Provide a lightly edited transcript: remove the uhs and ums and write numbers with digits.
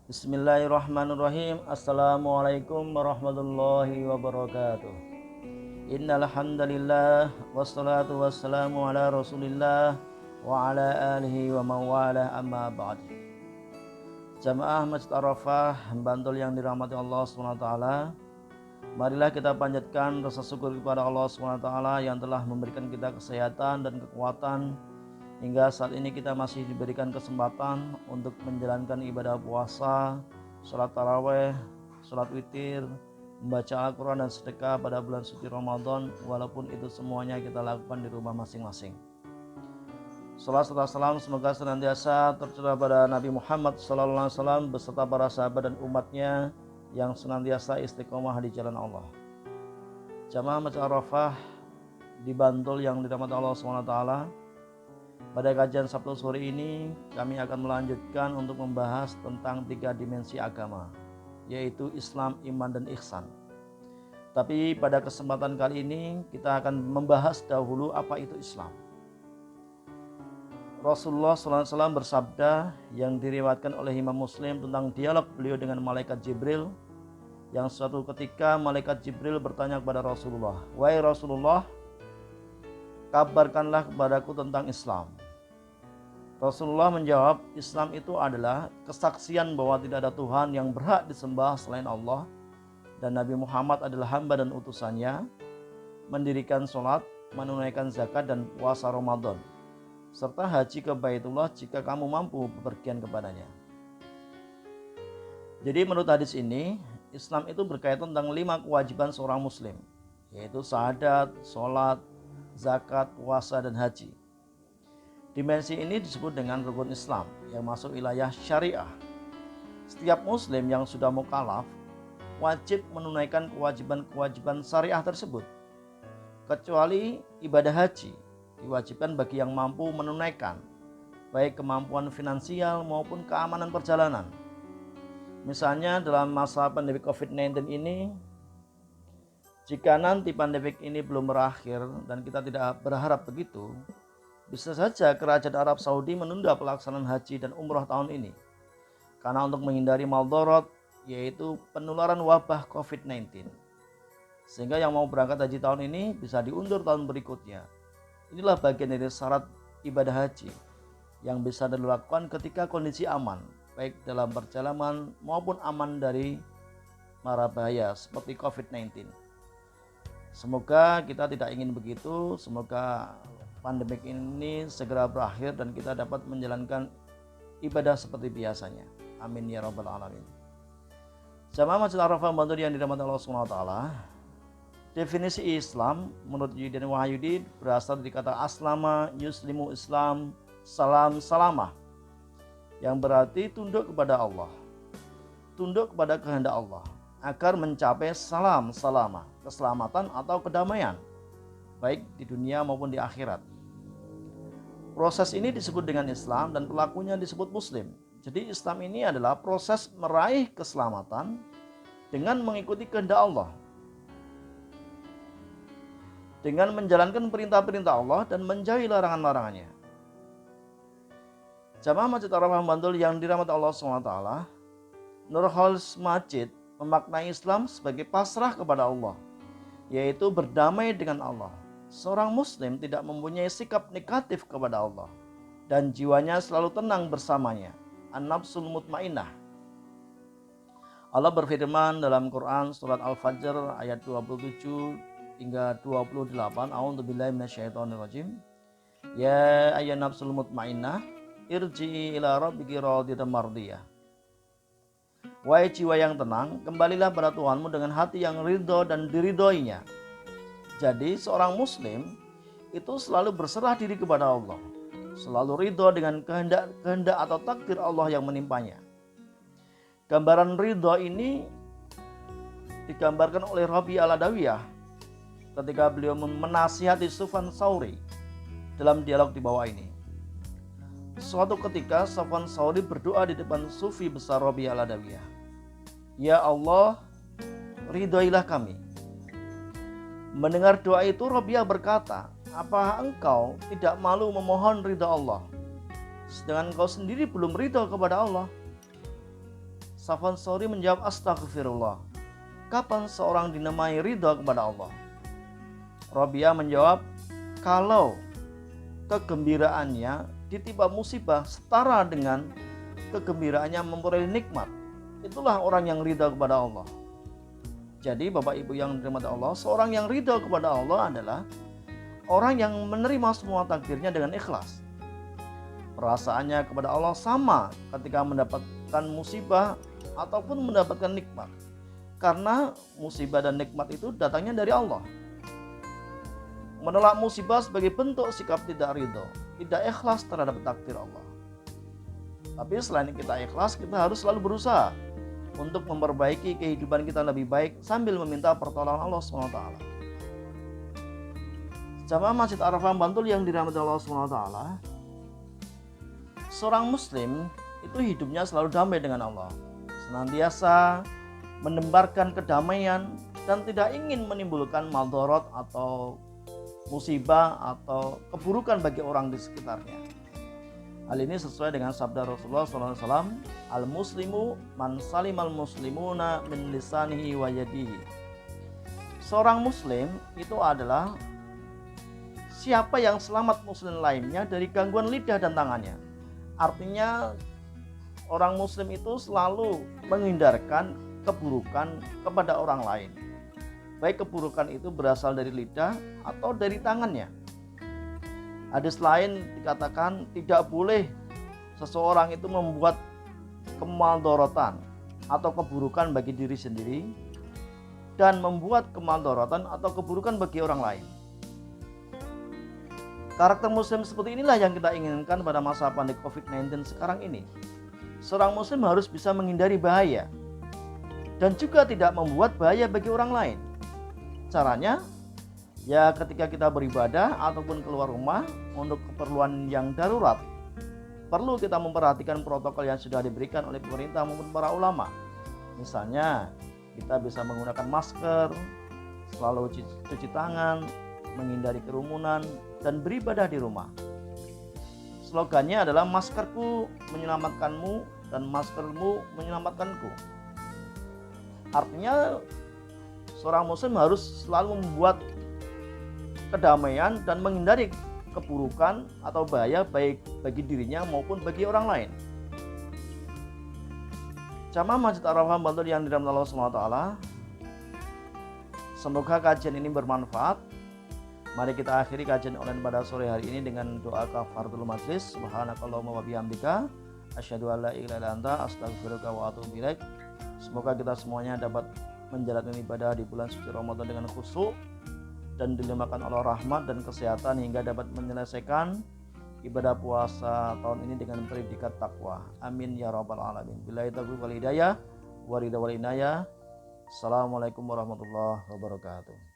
Bismillahirrahmanirrahim. Assalamualaikum warahmatullahi wabarakatuh. Innal hamdalillah wassalatu wassalamu ala Rasulillah wa ala alihi wa mawala amma ba'd. Jamaah Masjid Arafah Bantul yang dirahmati Allah SWT, marilah kita panjatkan rasa syukur kepada Allah SWT yang telah memberikan kita kesehatan dan kekuatan hingga saat ini kita masih diberikan kesempatan untuk menjalankan ibadah puasa, sholat taraweh, sholat witir, membaca Al-Quran dan sedekah pada bulan suci Ramadan, walaupun itu semuanya kita lakukan di rumah masing-masing. Salat serta salam semoga senantiasa tercurah pada Nabi Muhammad SAW beserta para sahabat dan umatnya yang senantiasa istiqomah di jalan Allah. Jamaah Masjid Arafah di Bantul yang dirahmati Allah SWT, pada kajian Sabtu sore ini kami akan melanjutkan untuk membahas tentang 3 dimensi agama, yaitu Islam, iman, dan ihsan. Tapi pada kesempatan kali ini kita akan membahas dahulu apa itu Islam. Rasulullah SAW bersabda yang diriwayatkan oleh Imam Muslim tentang dialog beliau dengan malaikat Jibril, yang suatu ketika malaikat Jibril bertanya kepada Rasulullah, "Wahai Rasulullah, kabarkanlah kepadaku tentang Islam." Rasulullah menjawab, Islam itu adalah kesaksian bahwa tidak ada Tuhan yang berhak disembah selain Allah, dan Nabi Muhammad adalah hamba dan utusannya, mendirikan sholat, menunaikan zakat dan puasa Ramadan, serta haji ke Baitullah jika kamu mampu bepergian kepadanya. Jadi menurut hadis ini, Islam itu berkaitan tentang 5 kewajiban seorang muslim, yaitu syahadat, sholat, zakat, puasa, dan haji. Dimensi ini disebut dengan rukun Islam yang masuk wilayah syariah. Setiap muslim yang sudah mukallaf wajib menunaikan kewajiban-kewajiban syariah tersebut, kecuali ibadah haji diwajibkan bagi yang mampu menunaikan, baik kemampuan finansial maupun keamanan perjalanan. Misalnya dalam masa pandemi COVID-19 ini, jika nanti pandemi ini belum berakhir dan kita tidak berharap begitu, bisa saja Kerajaan Arab Saudi menunda pelaksanaan haji dan umrah tahun ini karena untuk menghindari maldorot, yaitu penularan wabah COVID-19. Sehingga yang mau berangkat haji tahun ini bisa diundur tahun berikutnya. Inilah bagian dari syarat ibadah haji yang bisa dilakukan ketika kondisi aman, baik dalam perjalanan maupun aman dari mara bahaya seperti COVID-19. Semoga kita tidak ingin begitu, semoga pandemik ini segera berakhir dan kita dapat menjalankan ibadah seperti biasanya. Amin ya rabbal alamin. Jamaah Masjid Arafah Bantul yang dirahmati Allah SWT, definisi Islam menurut Yudin Wahyudi berasal dari kata aslama yuslimu Islam salam salamah, yang berarti tunduk kepada Allah, tunduk kepada kehendak Allah agar mencapai salam salamah, keselamatan atau kedamaian, baik di dunia maupun di akhirat. Proses ini disebut dengan Islam dan pelakunya disebut Muslim. Jadi Islam ini adalah proses meraih keselamatan dengan mengikuti kehendak Allah, dengan menjalankan perintah-perintah Allah dan menjauhi larangan-larangannya. Jamaah Masjid Arafah Bantul yang dirahmati Allah SWT, Nurholis Masjid memaknai Islam sebagai pasrah kepada Allah, yaitu berdamai dengan Allah. Seorang muslim tidak mempunyai sikap negatif kepada Allah dan jiwanya selalu tenang bersamanya. An-nafsul mutmainnah. Allah berfirman dalam Quran surat Al-Fajr ayat 27 hingga 28, A'udzubillahi minasyaitonirrajim. Ya ayyuhan nafsul mutmainnah, irji'i ila rabbiki radiyatan mardiyah. Wahai jiwa yang tenang, kembalilah pada Tuhanmu dengan hati yang ridho dan diridhoinya. Jadi seorang muslim itu selalu berserah diri kepada Allah, selalu ridho dengan kehendak atau takdir Allah yang menimpanya. Gambaran ridho ini digambarkan oleh Rabi Al-Adawiyah ketika beliau menasihati Sufyan Tsauri dalam dialog di bawah ini. Suatu ketika Sufyan Tsauri berdoa di depan sufi besar Rabi Al-Adawiyah, "Ya Allah, ridhoilah kami." Mendengar doa itu, Rabi'ah berkata, "Apa engkau tidak malu memohon ridha Allah, sedangkan engkau sendiri belum ridha kepada Allah?" Safwan Tsauri menjawab, astagfirullah. Kapan seorang dinamai ridha kepada Allah? Rabi'ah menjawab, kalau kegembiraannya ditimpa musibah setara dengan kegembiraannya memperoleh nikmat, itulah orang yang ridha kepada Allah. Jadi Bapak Ibu yang dirahmati Allah, seorang yang ridha kepada Allah adalah orang yang menerima semua takdirnya dengan ikhlas. Perasaannya kepada Allah sama ketika mendapatkan musibah ataupun mendapatkan nikmat. Karena musibah dan nikmat itu datangnya dari Allah. Menolak musibah sebagai bentuk sikap tidak ridho, tidak ikhlas terhadap takdir Allah. Tapi selain kita ikhlas, kita harus selalu berusaha untuk memperbaiki kehidupan kita lebih baik sambil meminta pertolongan Allah SWT. Jamaah Masjid Arafah Bantul yang dirahmati Allah SWT, seorang muslim itu hidupnya selalu damai dengan Allah, senantiasa menebarkan kedamaian dan tidak ingin menimbulkan maldorot atau musibah atau keburukan bagi orang di sekitarnya. Hal ini sesuai dengan sabda Rasulullah SAW, al-muslimu man salimal muslimuna min lisanihi wa yadihi. Seorang muslim itu adalah siapa yang selamat muslim lainnya dari gangguan lidah dan tangannya. Artinya orang muslim itu selalu menghindarkan keburukan kepada orang lain. Baik keburukan itu berasal dari lidah atau dari tangannya. Hadis lain dikatakan tidak boleh seseorang itu membuat kemaldorotan atau keburukan bagi diri sendiri dan membuat kemaldorotan atau keburukan bagi orang lain. Karakter muslim seperti inilah yang kita inginkan pada masa pandemi COVID-19 sekarang ini. Seorang muslim harus bisa menghindari bahaya dan juga tidak membuat bahaya bagi orang lain. Caranya, ya ketika kita beribadah ataupun keluar rumah untuk keperluan yang darurat, perlu kita memperhatikan protokol yang sudah diberikan oleh pemerintah maupun para ulama. Misalnya, kita bisa menggunakan masker, selalu cuci tangan, menghindari kerumunan, dan beribadah di rumah. Slogannya adalah maskerku menyelamatkanmu dan maskermu menyelamatkanku. Artinya seorang muslim harus selalu membuat kedamaian dan menghindari keburukan atau bahaya baik bagi dirinya maupun bagi orang lain. Jamaah Masjid Arafah Bantul yang dirahmati Allah SWT, semoga kajian ini bermanfaat. Mari kita akhiri kajian online pada sore hari ini dengan doa kafaratul majlis. Subhanakallahumma wa bihamdika asyhadu an la ilaha illa anta astaghfiruka wa atubu ilaik. Semoga kita semuanya dapat menjalankan ibadah di bulan suci Ramadan dengan khusyuk dan dilimpahkan Allah rahmat dan kesehatan hingga dapat menyelesaikan ibadah puasa tahun ini dengan predikat takwa. Amin ya rabbal alamin. Billahi taufiq wal hidayah wa ridha wal inayah. Assalamualaikum warahmatullahi wabarakatuh.